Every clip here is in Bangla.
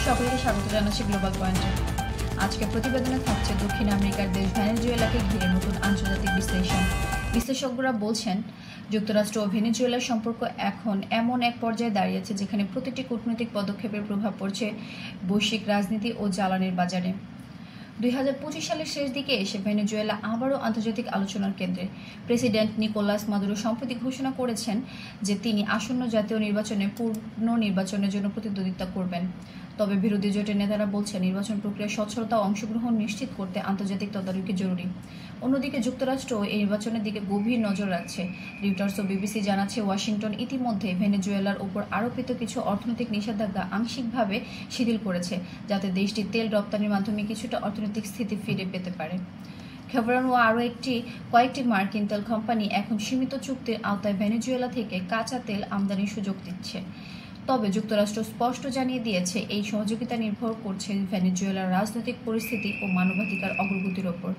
সকলকে স্বাগত জানাচ্ছি গ্লোবাল পয়েন্টে। আজকে প্রতিবেদনে থাকছে দক্ষিণ আমেরিকার দেশ ভেনেজুয়েলাকে ঘিরে নতুন আন্তর্জাতিক বিশ্লেষণ। বিশ্লেষকরা বলছেন, যুক্তরাষ্ট্র ও ভেনেজুয়েলার সম্পর্ক এখন এমন এক পর্যায়ে দাঁড়িয়েছে যেখানে প্রতিটি কূটনৈতিক পদক্ষেপের প্রভাব পড়ছে বৈশ্বিক রাজনীতি ও জ্বালানির বাজারে। 2025 সালের শেষ দিকে এসে ভেনেজুয়েলা আবারও আন্তর্জাতিক আলোচনার কেন্দ্রে। প্রেসিডেন্ট নিকোলাস মাদুরো সম্প্রতি ঘোষণা করেছেন যে তিনি আসন্ন জাতীয় নির্বাচনে পুনর্নির্বাচনের জন্য প্রতিদ্বন্দ্বিতা করবেন। তবে বিরোধী জোটের নেতারা বলছেন নির্বাচন প্রক্রিয়ায় স্বচ্ছতা ও অংশগ্রহণ নিশ্চিত করতে আন্তর্জাতিক তদারকি জরুরি। অন্যদিকে যুক্তরাষ্ট্র এই নির্বাচনের দিকে গভীর নজর রাখছে। রিউটার্স ও বিবিসি জানাচ্ছে, ওয়াশিংটন ইতিমধ্যে ভেনেজুয়েলার উপর আরোপিত কিছু অর্থনৈতিক নিষেধাজ্ঞা আংশিকভাবে শিথিল করেছে, যাতে দেশটি তেল রপ্তানির মাধ্যমে কিছুটা অর্থনৈতিক স্থিতি ফিরে পেতে পারে। খেভরন ও আরও কয়েকটি মার্কিন তেল কোম্পানি এখন সীমিত চুক্তির আওতায় ভেনেজুয়েলা থেকে কাঁচা তেল আমদানির সুযোগ দিচ্ছে। তবে যুক্তরাষ্ট্র স্পষ্ট জানিয়ে দিয়েছে, এই সহযোগিতা নির্ভর করছে ভেনেজুয়েলার রাজনৈতিক পরিস্থিতি ও মানবাধিকার অগ্রগতির ওপর।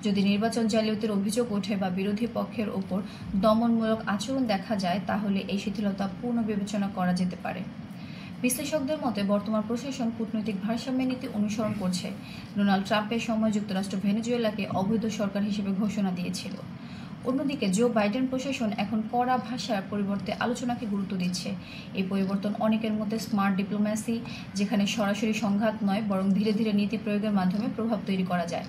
যদি নির্বাচন জালিয়াতির অভিযোগ ওঠে বা বিরোধী পক্ষের ওপর দমনমূলক আচরণ দেখা যায়, তাহলে এই শিথিলতা পুনর্বিবেচনা করা যেতে পারে। বিশ্লেষকদের মতে বর্তমান প্রশাসন কূটনৈতিক ভারসাম্য নীতি অনুসরণ করছে। ডোনাল্ড ট্রাম্পের সময় যুক্তরাষ্ট্র ভেনেজুয়েলাকে অবৈধ সরকার হিসেবে ঘোষণা দিয়েছিল। অন্যদিকে জো বাইডেন প্রশাসন এখন কড়া ভাষার পরিবর্তে আলোচনাকে গুরুত্ব দিচ্ছে। এই পরিবর্তন অনেকের মধ্যে স্মার্ট ডিপ্লোম্যাসি, যেখানে সরাসরি সংঘাত নয় বরং ধীরে ধীরে নীতি প্রয়োগের মাধ্যমে প্রভাব তৈরি করা যায়।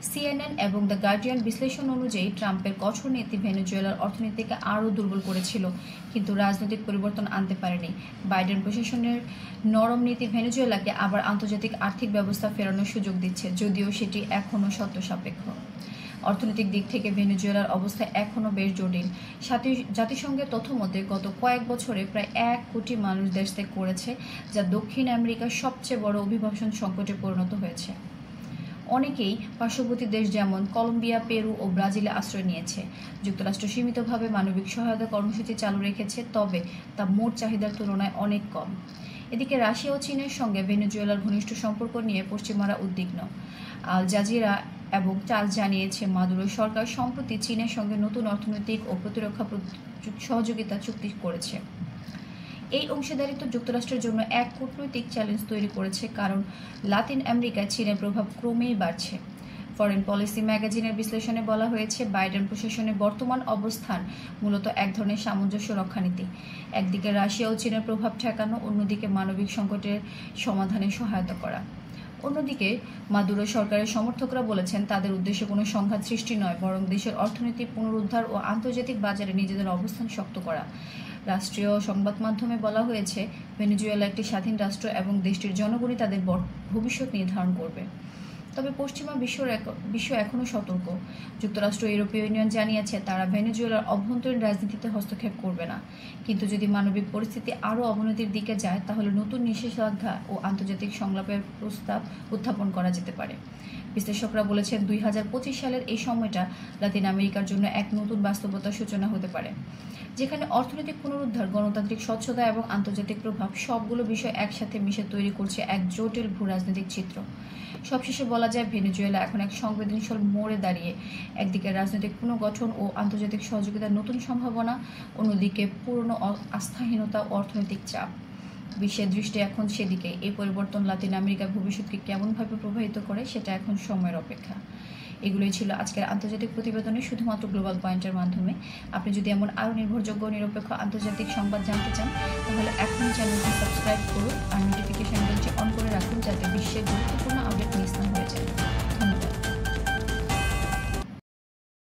সিএনএন এবং দ্য গার্ডিয়ান বিশ্লেষণ অনুযায়ী ট্রাম্পের কঠোর নীতি ভেনেজুয়েলার অর্থনীতিকে আরও দুর্বল করেছিল, কিন্তু রাজনৈতিক পরিবর্তন আনতে পারেনি। বাইডেন প্রশাসনের নরম নীতি ভেনেজুয়েলাকে আবার আন্তর্জাতিক আর্থিক ব্যবস্থা ফেরানোর সুযোগ দিচ্ছে, যদিও সেটি এখনও শর্ত সাপেক্ষ। অর্থনৈতিক দিক থেকে ভেনেজুয়েলার অবস্থা এখনও বেশ জটিল। জাতিসংঘের তথ্য মতে গত কয়েক বছরে প্রায় 1 কোটি মানুষ দেশ ত্যাগ করেছে, যা দক্ষিণ আমেরিকার সবচেয়ে বড় অভিবাসন সংকটে পরিণত হয়েছে। অনেকেই পার্শ্ববর্তী দেশ যেমন কলম্বিয়া, পেরু ও ব্রাজিলে আশ্রয় নিয়েছে। যুক্তরাষ্ট্র সীমিতভাবে মানবিক সহায়তা কর্মসূচি চালু রেখেছে, তবে তা মোট চাহিদার তুলনায় অনেক কম। এদিকে রাশিয়া ও চীনের সঙ্গে ভেনেজুয়েলার ঘনিষ্ঠ সম্পর্ক নিয়ে পশ্চিমারা উদ্বিগ্ন। আল জাজিরা এবং টাস জানিয়েছে, মাদুরো সরকার সম্প্রতি চীনের সঙ্গে নতুন অর্থনৈতিক ও প্রতিরক্ষা সহযোগিতা চুক্তি করেছে। এই অংশীদারিত্ব যুক্তরাষ্ট্রের জন্য এক কূটনৈতিক চ্যালেঞ্জ তৈরি করেছে, কারণ লাতিন আমেরিকায় চীনের প্রভাব ক্রমেই বাড়ছে। ফরেন পলিসি ম্যাগাজিনের বিশ্লেষণে বলা হয়েছে, বাইডেন প্রশাসনের বর্তমান অবস্থান মূলত এক ধরনের সামঞ্জস্য রক্ষানীতি। একদিকে রাশিয়া ও চীনের প্রভাব ঠেকানো, অন্যদিকে মানবিক সংকটের সমাধানে সহায়তা করা। অন্যদিকে মাদুরো সরকারের সমর্থকরা বলেছেন, তাদের উদ্দেশ্য কোনো সংঘাত সৃষ্টি নয়, বরং দেশের অর্থনীতি পুনরুদ্ধার ও আন্তর্জাতিক বাজারে নিজেদের অবস্থান শক্ত করা। রাষ্ট্রীয় সংবাদ মাধ্যমে বলা হয়েছে, ভেনেজুয়েলা একটি স্বাধীন রাষ্ট্র এবং দেশটির জনগণই তাদের ভবিষ্যৎ নির্ধারণ করবে। তবে পশ্চিমা বিশ্ব এখনও সতর্ক। যুক্তরাষ্ট্র ও ইউরোপীয় ইউনিয়ন জানিয়েছে, তারা ভেনেজুয়েলার অভ্যন্তরীণ রাজনীতিতে হস্তক্ষেপ করবে না, কিন্তু যদি মানবিক পরিস্থিতি আরও অবনতির দিকে যায়, তাহলে নতুন নিষেধাজ্ঞা ও আন্তর্জাতিক সংলাপের প্রস্তাব উত্থাপন করা যেতে পারে। বিশ্লেষকরা বলেছেন, 2025 সালের এই সময়টা লাতিন আমেরিকার জন্য এক নতুন বাস্তবতার সূচনা হতে পারে, যেখানে অর্থনৈতিক পুনরুদ্ধার, গণতান্ত্রিক স্বচ্ছতা এবং আন্তর্জাতিক প্রভাব সবগুলো বিষয় একসাথে মিশে তৈরি করছে এক জটিল ভূ-রাজনৈতিক চিত্র। সবশেষে বলা যায়, ভেনেজুয়েলা এখন এক সংবেদনশীল মোড়ে দাঁড়িয়ে। একদিকে রাজনৈতিক পুনর্গঠন ও আন্তর্জাতিক সহযোগিতার নতুন সম্ভাবনা, অন্যদিকে পুরনো আস্থাহীনতা ও অর্থনৈতিক চাপ। বিশ্বের দৃষ্টি এখন সেদিকে। এই পরিবর্তন লাতিন আমেরিকার ভবিষ্যৎকে কেমনভাবে প্রভাবিত করে, সেটা এখন সময়ের অপেক্ষা। এগুলোই ছিল আজকের আন্তর্জাতিক প্রতিবেদনে, শুধুমাত্র গ্লোবাল পয়েন্টের মাধ্যমে। আপনি যদি এমন আরও নির্ভরযোগ্য নিরপেক্ষ আন্তর্জাতিক সংবাদ জানতে চান, তাহলে এখনই চ্যানেলটি সাবস্ক্রাইব করুন আর নোটিফিকেশন বেলটি অন করে রাখুন, যাতে বিশ্বের